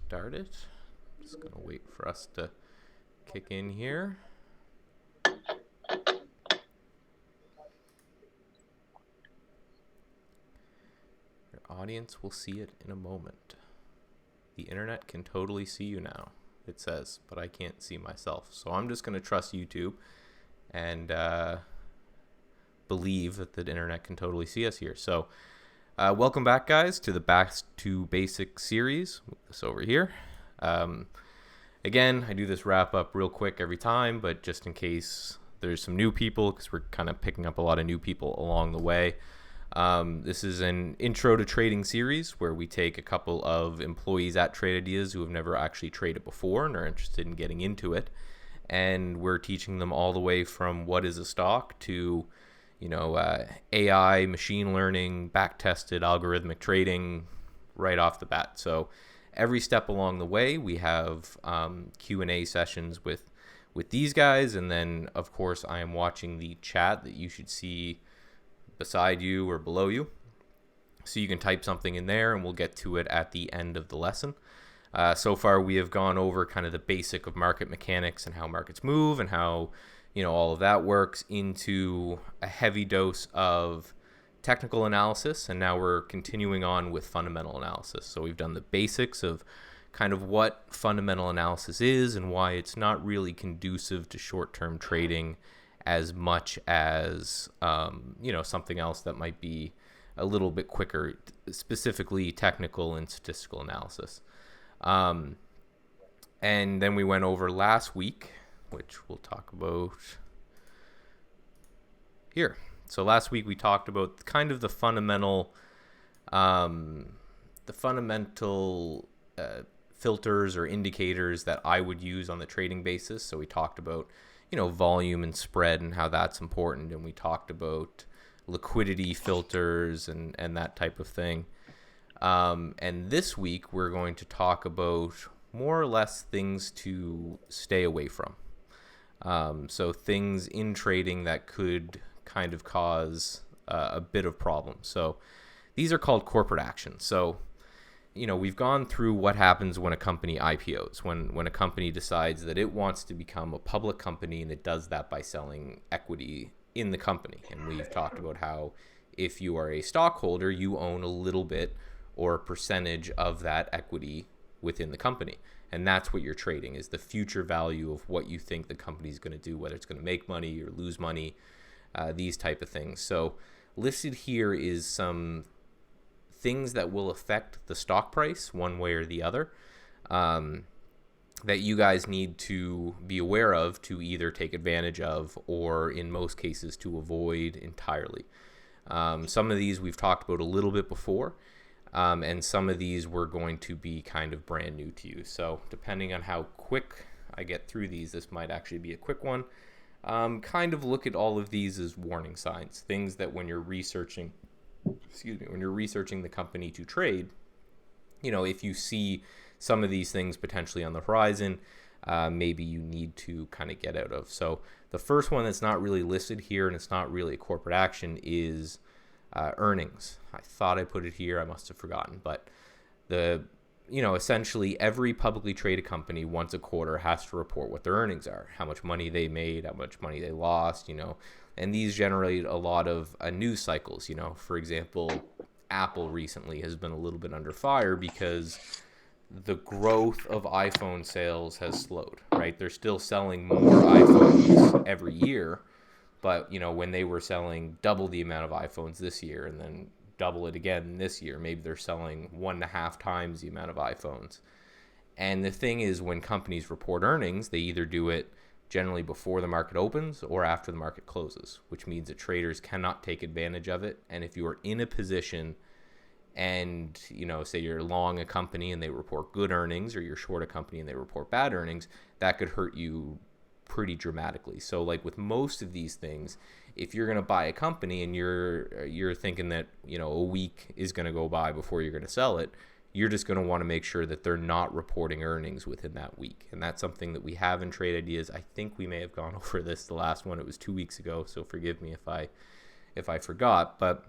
start it. Just gonna wait for us to kick in here. Your audience will see it in a moment. The internet can totally see you now, it says, but I can't see myself. So I'm just gonna trust YouTube and believe that the internet can totally see us here. So welcome back, guys, to the Back to Basics series. Move this over here. Again, I do this wrap up real quick every time, but just in case there's some new people, because we're kind of picking up a lot of new people along the way. This is an intro to trading series where we take a couple of employees at Trade Ideas who have never actually traded before and are interested in getting into it. And we're teaching them all the way from what is a stock to, AI, machine learning, back-tested algorithmic trading right off the bat. So every step along the way, we have Q&A sessions with these guys. And then, of course, I am watching the chat that you should see beside you or below you. So you can type something in there and we'll get to it at the end of the lesson. So far, we have gone over kind of the basic of market mechanics and how markets move and how, all of that works into a heavy dose of technical analysis. And now we're continuing on with fundamental analysis. So we've done the basics of kind of what fundamental analysis is and why it's not really conducive to short-term trading as much as, something else that might be a little bit quicker, specifically technical and statistical analysis. And then we went over last week, which we'll talk about here. So last week we talked about kind of the fundamental filters or indicators that I would use on the trading basis. So we talked about, volume and spread and how that's important. And we talked about liquidity filters and that type of thing. And this week we're going to talk about more or less things to stay away from. So things in trading that could kind of cause a bit of problem. So these are called corporate actions. So, we've gone through what happens when a company IPOs, when a company decides that it wants to become a public company, and it does that by selling equity in the company. And we've talked about how if you are a stockholder, you own a little bit or a percentage of that equity within the company. And that's what you're trading, is the future value of what you think the company is going to do, whether it's going to make money or lose money, these type of things. So listed here is some things that will affect the stock price one way or the other, that you guys need to be aware of to either take advantage of or in most cases to avoid entirely. Some of these we've talked about a little bit before, and some of these were going to be kind of brand new to you. So depending on how quick I get through these, this might actually be a quick one. Kind of look at all of these as warning signs, things that when you're researching the company to trade, if you see some of these things potentially on the horizon, maybe you need to kind of get out of. So the first one that's not really listed here, and it's not really a corporate action, is earnings. I thought I put it here. I must have forgotten. But essentially every publicly traded company once a quarter has to report what their earnings are, how much money they made, how much money they lost, and these generate a lot of news cycles. For example, Apple recently has been a little bit under fire because the growth of iPhone sales has slowed, right? They're still selling more iPhones every year, but when they were selling double the amount of iPhones this year and then double it again this year, maybe they're selling 1.5 times the amount of iPhones. And the thing is, when companies report earnings, they either do it generally before the market opens or after the market closes, which means that traders cannot take advantage of it. And if you are in a position and, say you're long a company and they report good earnings, or you're short a company and they report bad earnings, that could hurt you pretty dramatically. So like with most of these things, if you're going to buy a company and you're thinking that, a week is going to go by before you're going to sell it, you're just going to want to make sure that they're not reporting earnings within that week. And that's something that we have in Trade Ideas. I think we may have gone over this the last one. It was 2 weeks ago, so forgive me if I forgot, but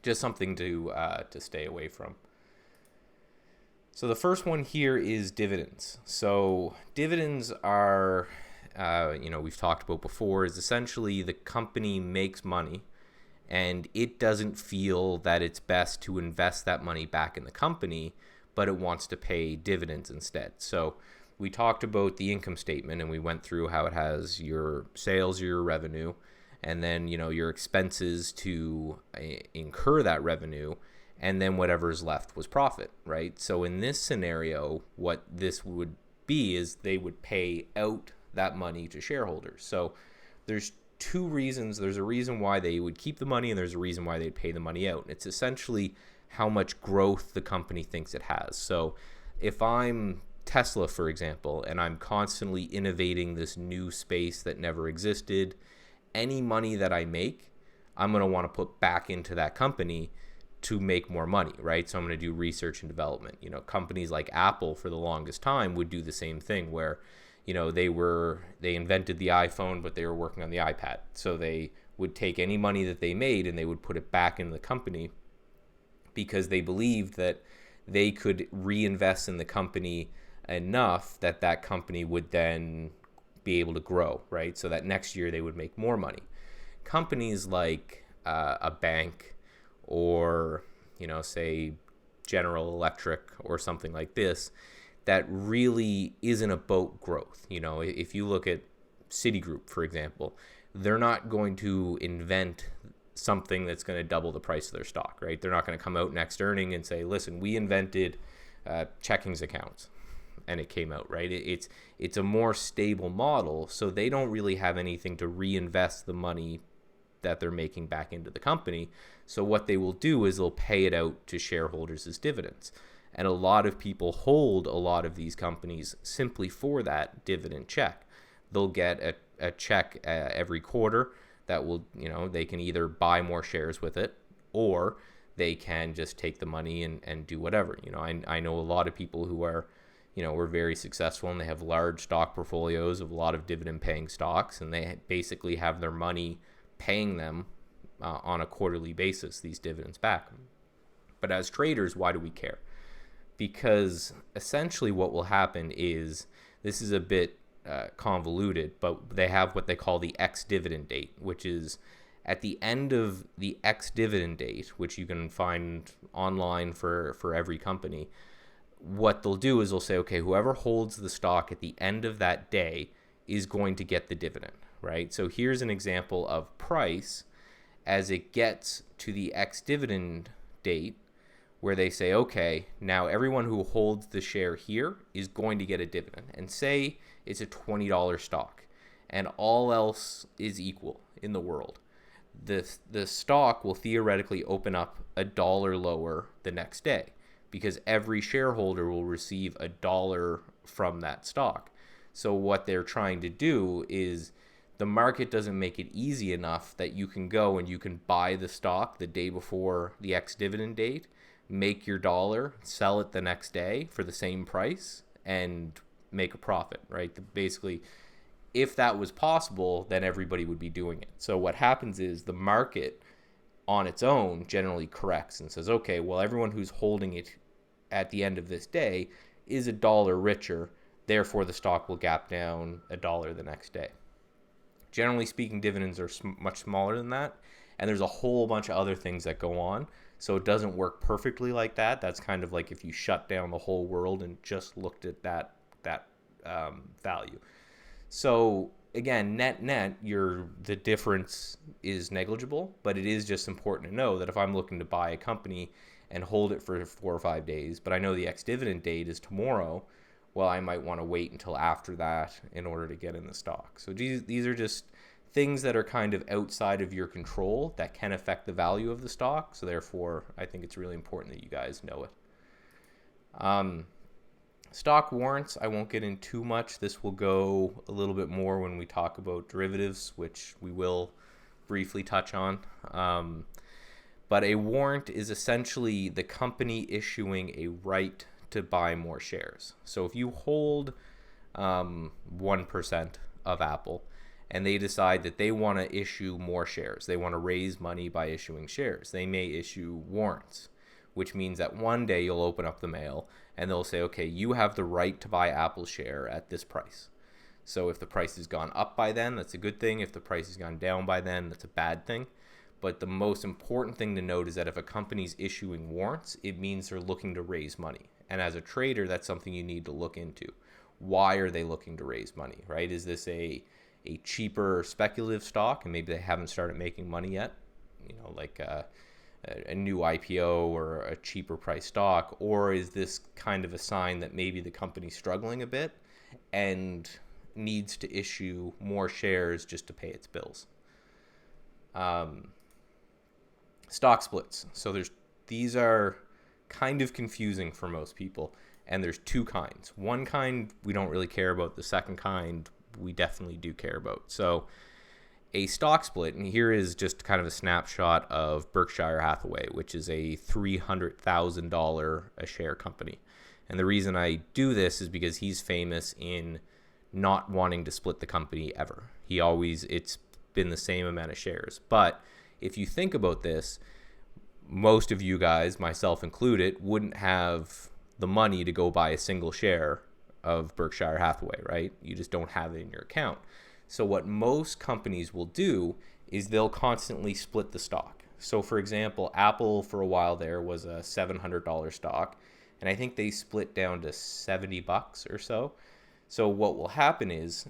just something to stay away from. So the first one here is dividends. So dividends are, we've talked about before, is essentially the company makes money and it doesn't feel that it's best to invest that money back in the company, but it wants to pay dividends instead. So we talked about the income statement and we went through how it has your sales, your revenue, and then your expenses to incur that revenue, and then whatever's left was profit, right? So in this scenario, what this would be is they would pay out that money to shareholders. So there's two reasons. There's a reason why they would keep the money, and there's a reason why they'd pay the money out. It's essentially how much growth the company thinks it has. So if I'm Tesla, for example, and I'm constantly innovating this new space that never existed, any money that I make, I'm going to want to put back into that company to make more money, right? So I'm going to do research and development. Companies like Apple for the longest time would do the same thing where, they invented the iPhone, but they were working on the iPad. So they would take any money that they made and they would put it back in the company because they believed that they could reinvest in the company enough that that company would then be able to grow, right? So that next year they would make more money. Companies like a bank or, say General Electric or something like this, that really isn't about growth. If you look at Citigroup, for example, they're not going to invent something that's going to double the price of their stock, right? They're not going to come out next earning and say, listen, we invented checkings accounts and it came out, right? It's a more stable model, so they don't really have anything to reinvest the money that they're making back into the company. So what they will do is they'll pay it out to shareholders as dividends. And a lot of people hold a lot of these companies simply for that dividend check. They'll get a check every quarter that will, they can either buy more shares with it or they can just take the money and do whatever. I know a lot of people who are, were very successful and they have large stock portfolios of a lot of dividend paying stocks, and they basically have their money paying them on a quarterly basis, these dividends back. But as traders, why do we care? Because essentially what will happen is, this is a bit convoluted, but they have what they call the ex-dividend date, which is at the end of the ex-dividend date, which you can find online for every company. What they'll do is they'll say, okay, whoever holds the stock at the end of that day is going to get the dividend, right? So here's an example of price as it gets to the ex-dividend date, where they say, okay, now everyone who holds the share here is going to get a dividend. And say it's a $20 stock and all else is equal in the world. The stock will theoretically open up $1 lower the next day because every shareholder will receive $1 from that stock. So what they're trying to do is, the market doesn't make it easy enough that you can go and you can buy the stock the day before the ex-dividend date, make your dollar, sell it the next day for the same price, and make a profit, right? Basically, if that was possible, then everybody would be doing it. So what happens is the market on its own generally corrects and says, okay, well, everyone who's holding it at the end of this day is $1 richer, therefore the stock will gap down $1 the next day. Generally speaking, dividends are much smaller than that, and there's a whole bunch of other things that go on. So it doesn't work perfectly like that. That's kind of like if you shut down the whole world and just looked at that value. So again, net, the difference is negligible, but it is just important to know that if I'm looking to buy a company and hold it for 4 or 5 days, but I know the ex-dividend date is tomorrow, well, I might want to wait until after that in order to get in the stock. So these are just things that are kind of outside of your control that can affect the value of the stock. So therefore, I think it's really important that you guys know it. Stock warrants, I won't get in too much. This will go a little bit more when we talk about derivatives, which we will briefly touch on. But a warrant is essentially the company issuing a right to buy more shares. So if you hold 1% of Apple and they decide that they want to issue more shares, they want to raise money by issuing shares, they may issue warrants. which means that one day you'll open up the mail and they'll say, okay, you have the right to buy Apple share at this price. So if the price has gone up by then, that's a good thing. If the price has gone down by then, that's a bad thing. But the most important thing to note is that if a company's issuing warrants, it means they're looking to raise money. And as a trader, that's something you need to look into. Why are they looking to raise money, right? Is this a cheaper speculative stock and maybe they haven't started making money yet? Like a new IPO or a cheaper price stock? Or is this kind of a sign that maybe the company's struggling a bit and needs to issue more shares just to pay its bills? Stock splits. So these are kind of confusing for most people, and there's two kinds. One kind we don't really care about. The second kind we definitely do care about. So a stock split, and here is just kind of a snapshot of Berkshire Hathaway, which is a $300,000 a share company. And the reason I do this is because he's famous in not wanting to split the company ever. It's been the same amount of shares. But if you think about this, most of you guys, myself included, wouldn't have the money to go buy a single share of Berkshire Hathaway, right? You just don't have it in your account. So what most companies will do is they'll constantly split the stock. So for example, Apple for a while there was a $700 stock, and I think they split down to $70 or so. So what will happen is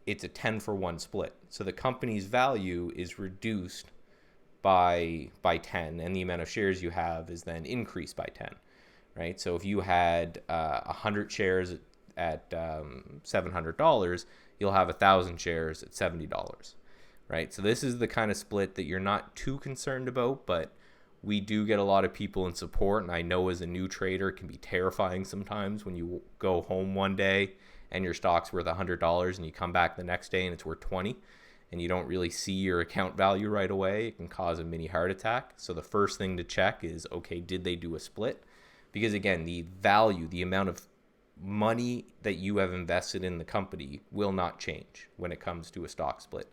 it's a 10-for-1 split. So the company's value is reduced by 10, and the amount of shares you have is then increased by 10, right? So if you had 100 shares at $700, you'll have 1,000 shares at $70, right? So this is the kind of split that you're not too concerned about, but we do get a lot of people in support, and I know as a new trader it can be terrifying sometimes when you go home one day and your stock's worth $100 and you come back the next day and it's worth 20 and you don't really see your account value right away. It can cause a mini heart attack. So the first thing to check is, okay, did they do a split? Because again, the value, the amount of money that you have invested in the company will not change when it comes to a stock split.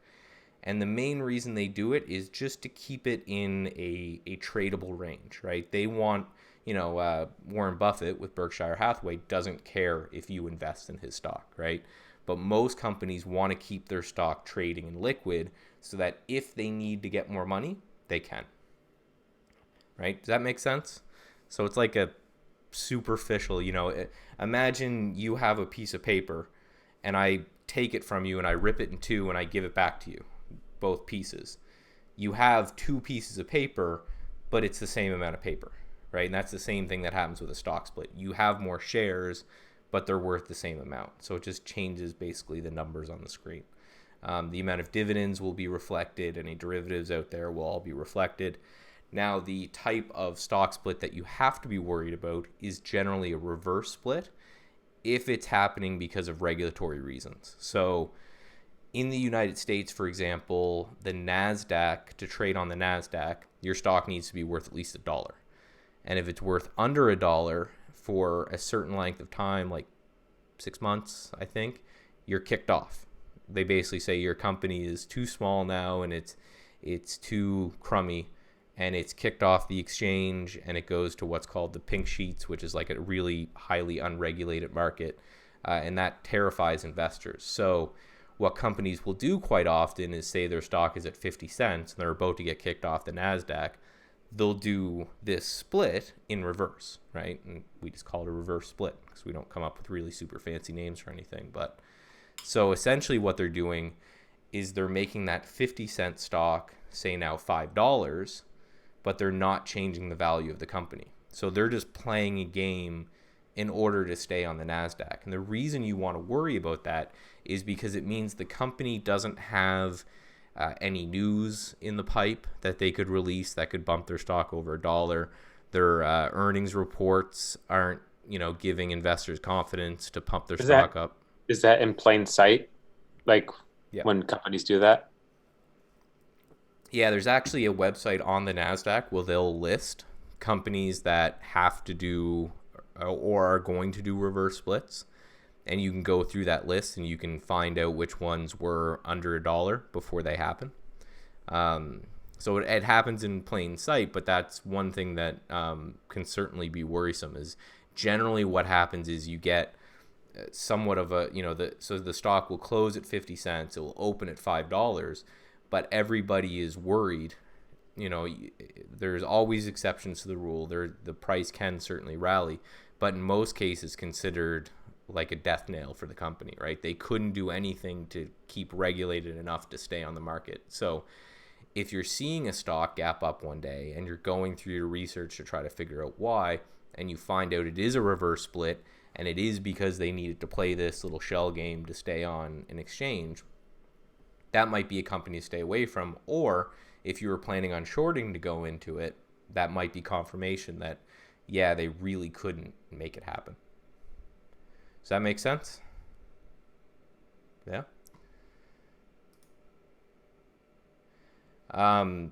And the main reason they do it is just to keep it in a tradable range, right? They want, Warren Buffett with Berkshire Hathaway doesn't care if you invest in his stock, right? But most companies want to keep their stock trading and liquid so that if they need to get more money, they can, right? Does that make sense? So it's like a superficial, imagine you have a piece of paper and I take it from you and I rip it in two and I give it back to you, both pieces. You have two pieces of paper, but it's the same amount of paper, right? And that's the same thing that happens with a stock split. You have more shares, but they're worth the same amount. So it just changes basically the numbers on the screen. The amount of dividends will be reflected. Any derivatives out there will all be reflected. Now, the type of stock split that you have to be worried about is generally a reverse split if it's happening because of regulatory reasons. So in the United States, for example, the NASDAQ, to trade on the NASDAQ, your stock needs to be worth at least $1. And if it's worth under $1 for a certain length of time, like 6 months, I think, you're kicked off. They basically say your company is too small now and it's too crummy, and it's kicked off the exchange and it goes to what's called the pink sheets, which is like a really highly unregulated market, and that terrifies investors. So what companies will do quite often is say their stock is at 50 cents and they're about to get kicked off the NASDAQ. They'll do this split in reverse, right? And we just call it a reverse split because we don't come up with really super fancy names or anything. But so essentially what they're doing is they're making that 50-cent stock, say now $5, but they're not changing the value of the company. So they're just playing a game in order to stay on the NASDAQ. And the reason you want to worry about that is because it means the company doesn't have any news in the pipe that they could release that could bump their stock over $1. Their earnings reports aren't, giving investors confidence to pump their stock up. Is that in plain sight? Like Yeah. when companies do that? Yeah, there's actually a website on the NASDAQ where they'll list companies that have to do or are going to do reverse splits. And you can go through that list and you can find out which ones were under $1 before they happen. So it happens in plain sight, but that's one thing that can certainly be worrisome. Is generally what happens is you get somewhat of a, so the stock will close at 50 cents, it will open at $5, but everybody is worried. There's always exceptions to the rule. The price can certainly rally, but in most cases considered like a death nail for the company, right? They couldn't do anything to keep regulated enough to stay on the market. So if you're seeing a stock gap up one day and you're going through your research to try to figure out why, and you find out it is a reverse split and it is because they needed to play this little shell game to stay on an exchange, that might be a company to stay away from. Or if you were planning on shorting to go into it, that might be confirmation that, yeah, they really couldn't make it happen. Does that make sense? Yeah.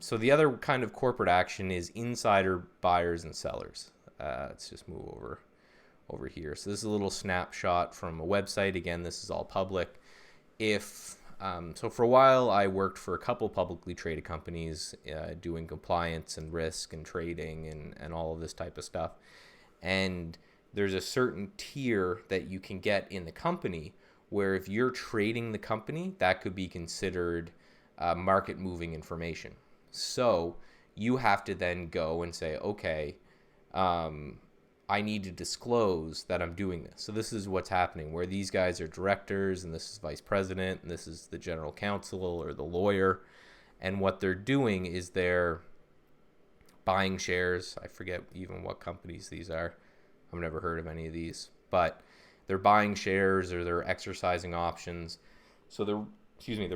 So the other kind of corporate action is insider buyers and sellers. Let's just move over here. So this is a little snapshot from a website. Again, this is all public. So for a while, I worked for a couple publicly traded companies doing compliance and risk and trading and all of this type of stuff. And there's a certain tier that you can get in the company where if you're trading the company, that could be considered market moving information. So you have to then go and say, okay, I need to disclose that I'm doing this. So this is what's happening, where these guys are directors and this is vice president and this is the general counsel or the lawyer. And what they're doing is they're buying shares. I forget even what companies these are. I've never heard of any of these, but they're buying shares or they're exercising options. So the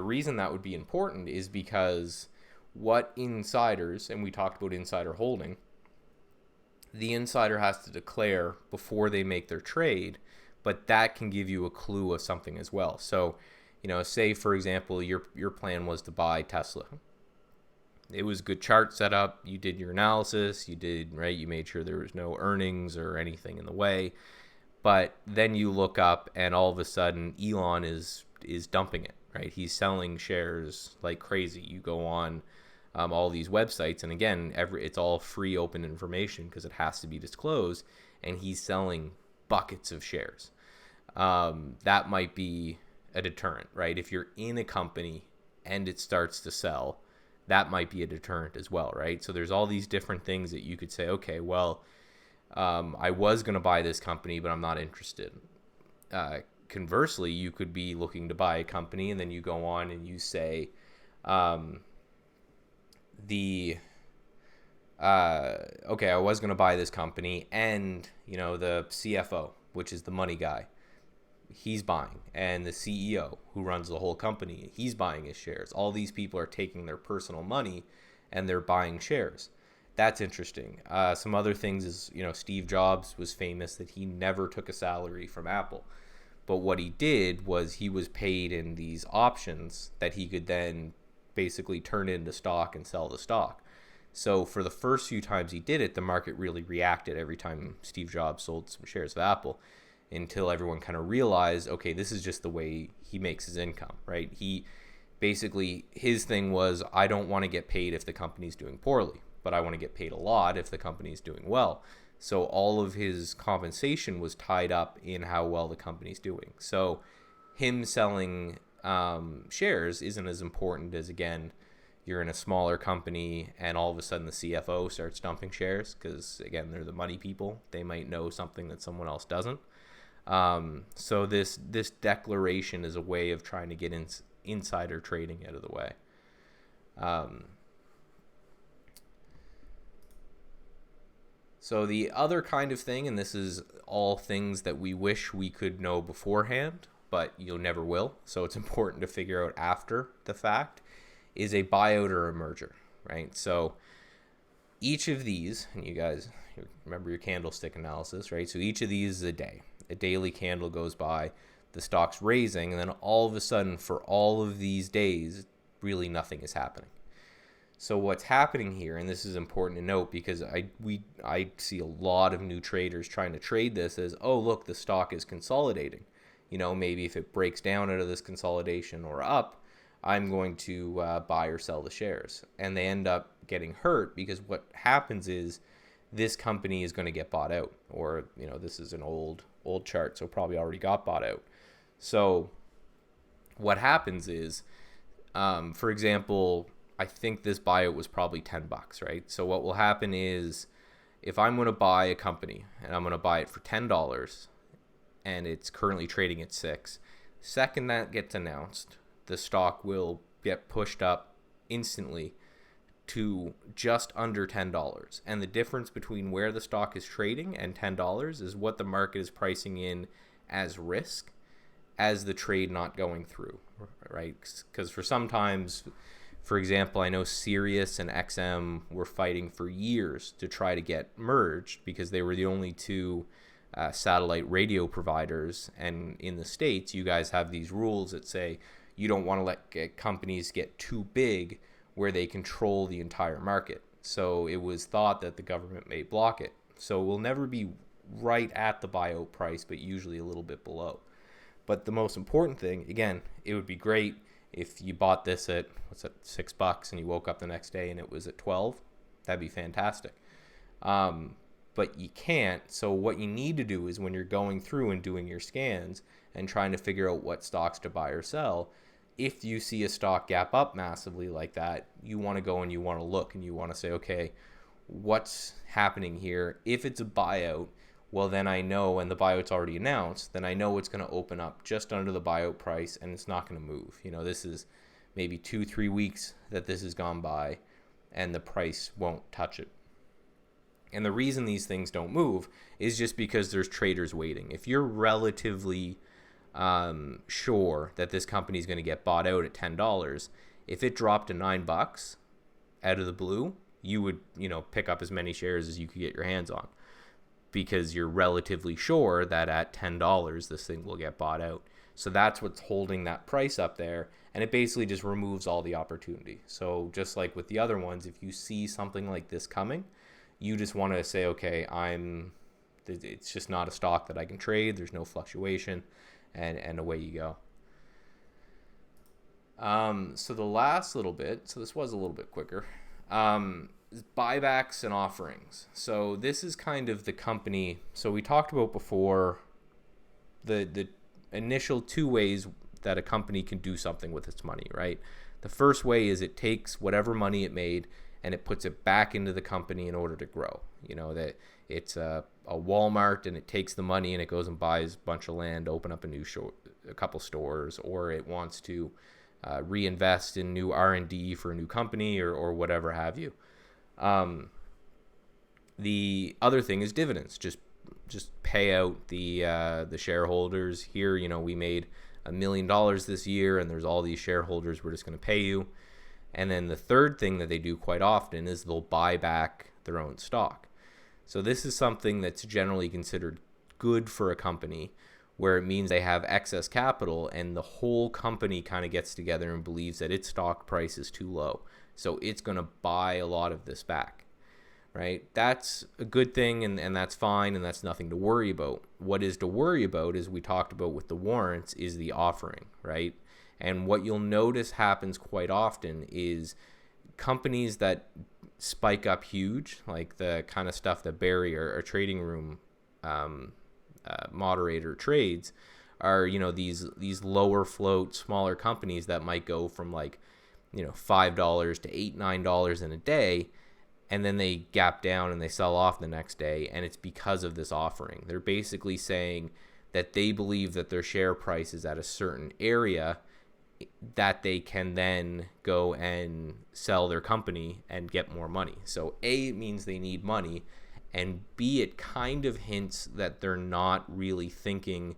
reason that would be important is because what insiders, and we talked about insider holding, the insider has to declare before they make their trade, but that can give you a clue of something as well. So, say for example, your plan was to buy Tesla. It was a good chart setup. You did your analysis. You made sure there was no earnings or anything in the way. But then you look up and all of a sudden Elon is dumping it, right? He's selling shares like crazy. You go on all these websites, and again, it's all free open information because it has to be disclosed, and he's selling buckets of shares. That might be a deterrent, right? If you're in a company and it starts to sell, that might be a deterrent as well, right? So there's all these different things that you could say, okay, well, I was going to buy this company, but I'm not interested. Conversely, you could be looking to buy a company and then you go on and you say, okay, I was going to buy this company and, the CFO, which is the money guy, he's buying, and the CEO who runs the whole company, he's buying his shares. All these people are taking their personal money and they're buying shares. That's interesting. Some other things is, Steve Jobs was famous that he never took a salary from Apple. But what he did was he was paid in these options that he could then basically turn into stock and sell the stock. So for the first few times he did it, the market really reacted every time Steve Jobs sold some shares of Apple, until everyone kind of realized, okay, this is just the way he makes his income, right? He basically, his thing was, I don't want to get paid if the company's doing poorly, but I want to get paid a lot if the company's doing well. So all of his compensation was tied up in how well the company's doing. So him selling shares isn't as important as, again, you're in a smaller company and all of a sudden the CFO starts dumping shares because, again, they're the money people. They might know something that someone else doesn't. So this declaration is a way of trying to get insider trading out of the way. So the other kind of thing, and this is all things that we wish we could know beforehand, but you never will, so it's important to figure out after the fact, is a buyout or a merger, right? So each of these, and you guys remember your candlestick analysis, right? So each of these is a day. A daily candle goes by, the stock's raising, and then all of a sudden, for all of these days, really nothing is happening. So what's happening here, and this is important to note because I see a lot of new traders trying to trade this as, oh, look, the stock is consolidating. Maybe if it breaks down out of this consolidation or up, I'm going to buy or sell the shares. And they end up getting hurt because what happens is this company is going to get bought out, or, this is an old chart, so probably already got bought out. So what happens is, for example, I think this buyout was probably $10, right? So what will happen is, if I'm going to buy a company and I'm going to buy it for $10 and it's currently trading at 6, second that gets announced, the stock will get pushed up instantly to just under $10. And the difference between where the stock is trading and $10 is what the market is pricing in as risk as the trade not going through, right? Because for sometimes, for example, I know Sirius and XM were fighting for years to try to get merged because they were the only two satellite radio providers. And in the States, you guys have these rules that say you don't want to let companies get too big where they control the entire market. So it was thought that the government may block it. So we'll never be right at the buyout price, but usually a little bit below. But the most important thing, again, it would be great if you bought this at, $6 and you woke up the next day and it was at 12. That'd be fantastic. But you can't. So what you need to do is, when you're going through and doing your scans and trying to figure out what stocks to buy or sell, if you see a stock gap up massively like that, you want to go and you want to look and you want to say, okay, what's happening here? If it's a buyout, well, then I know, and the buyout's already announced, then I know it's going to open up just under the buyout price and it's not going to move. This is maybe 2-3 weeks that this has gone by and the price won't touch it. And the reason these things don't move is just because there's traders waiting. If you're relatively sure that this company is going to get bought out at $10, if it dropped to $9 out of the blue, you would, pick up as many shares as you could get your hands on, because you're relatively sure that at $10 this thing will get bought out. So that's what's holding that price up there, and it basically just removes all the opportunity. So just like with the other ones, if you see something like this coming, you just want to say, okay, it's just not a stock that I can trade. There's no fluctuation, and away you go. So the last little bit, so this was a little bit quicker, is buybacks and offerings. So this is kind of the company. So we talked about before the initial two ways that a company can do something with its money, right? The first way is it takes whatever money it made and it puts it back into the company in order to grow. That it's a Walmart and it takes the money and it goes and buys a bunch of land, open up a couple stores, or it wants to reinvest in new R&D for a new company or whatever have you. The other thing is dividends. Just pay out the shareholders. Here, we made $1 million this year, and there's all these shareholders. We're just going to pay you. And then the third thing that they do quite often is they'll buy back their own stock. So this is something that's generally considered good for a company, where it means they have excess capital and the whole company kind of gets together and believes that its stock price is too low. So it's going to buy a lot of this back, right? That's a good thing, and that's fine, and that's nothing to worry about. What is to worry about, as we talked about with the warrants, is the offering, right? And what you'll notice happens quite often is companies that spike up huge, like the kind of stuff that Barry, our trading room moderator, trades, are these lower float, smaller companies that might go from $5 to $8-9 in a day, and then they gap down and they sell off the next day, and it's because of this offering. They're basically saying that they believe that their share price is at a certain area that they can then go and sell their company and get more money. So A, it means they need money, and B, it kind of hints that they're not really thinking,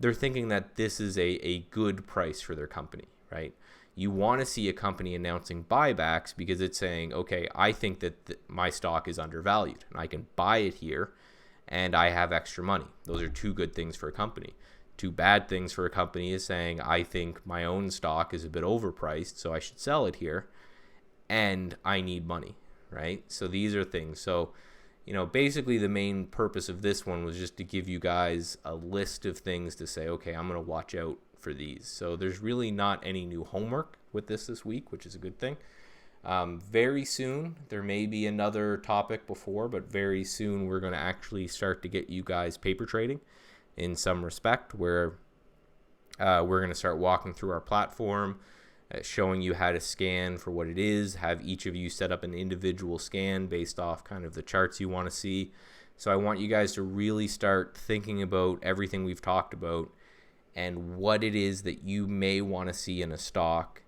they're thinking that this is a good price for their company, right? You want to see a company announcing buybacks because it's saying, okay, I think that my stock is undervalued and I can buy it here and I have extra money. Those are two good things for a company. Two bad things for a company is saying, I think my own stock is a bit overpriced, so I should sell it here, and I need money, right? So these are things. So, basically the main purpose of this one was just to give you guys a list of things to say, okay, I'm going to watch out for these. So there's really not any new homework. with this week, which is a good thing. Very soon, there may be another topic before, but very soon we're going to actually start to get you guys paper trading in some respect, where we're going to start walking through our platform, showing you how to scan for what it is, have each of you set up an individual scan based off kind of the charts you want to see. So I want you guys to really start thinking about everything we've talked about and what it is that you may want to see in a stock.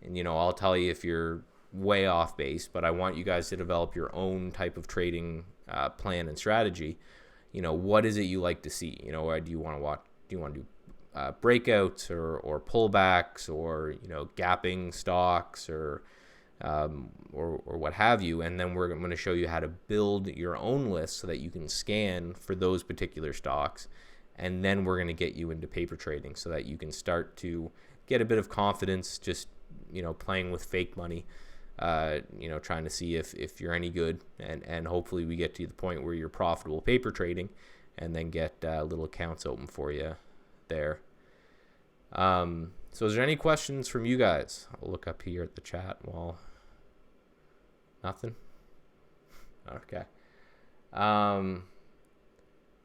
And, I'll tell you if you're way off base, but I want you guys to develop your own type of trading plan and strategy. What is it you like to see? Do you want to watch? Do you want to do breakouts or pullbacks or gapping stocks or what have you? And then I'm going to show you how to build your own list so that you can scan for those particular stocks. And then we're going to get you into paper trading so that you can start to get a bit of confidence just playing with fake money, trying to see if you're any good, and hopefully we get to the point where you're profitable paper trading and then get little accounts open for you there. So is there any questions from you guys? I'll look up here at the chat. Nothing? Okay.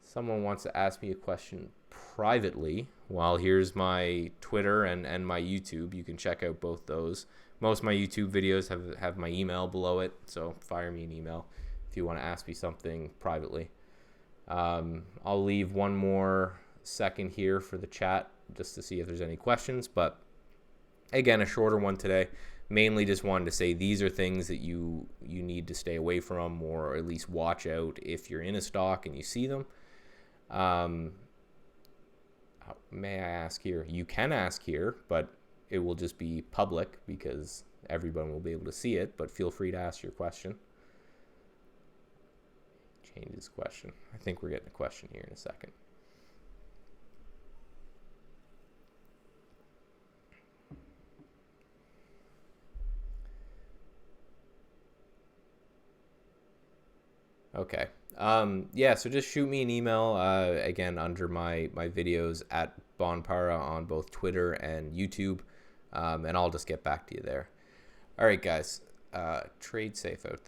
Someone wants to ask me a question privately. Well, here's my Twitter and my YouTube. You can check out both those. Most of my YouTube videos have my email below it, so fire me an email if you want to ask me something privately. I'll leave one more second here for the chat just to see if there's any questions, but again, a shorter one today. Mainly just wanted to say these are things that you need to stay away from, or at least watch out if you're in a stock and you see them. May I ask here? You can ask here, but it will just be public because everyone will be able to see it, but feel free to ask your question. Change this question. I think we're getting a question here in a second. Okay. So just shoot me an email, again, under my videos at Bonpara on both Twitter and YouTube, and I'll just get back to you there. All right, guys. Trade safe out there.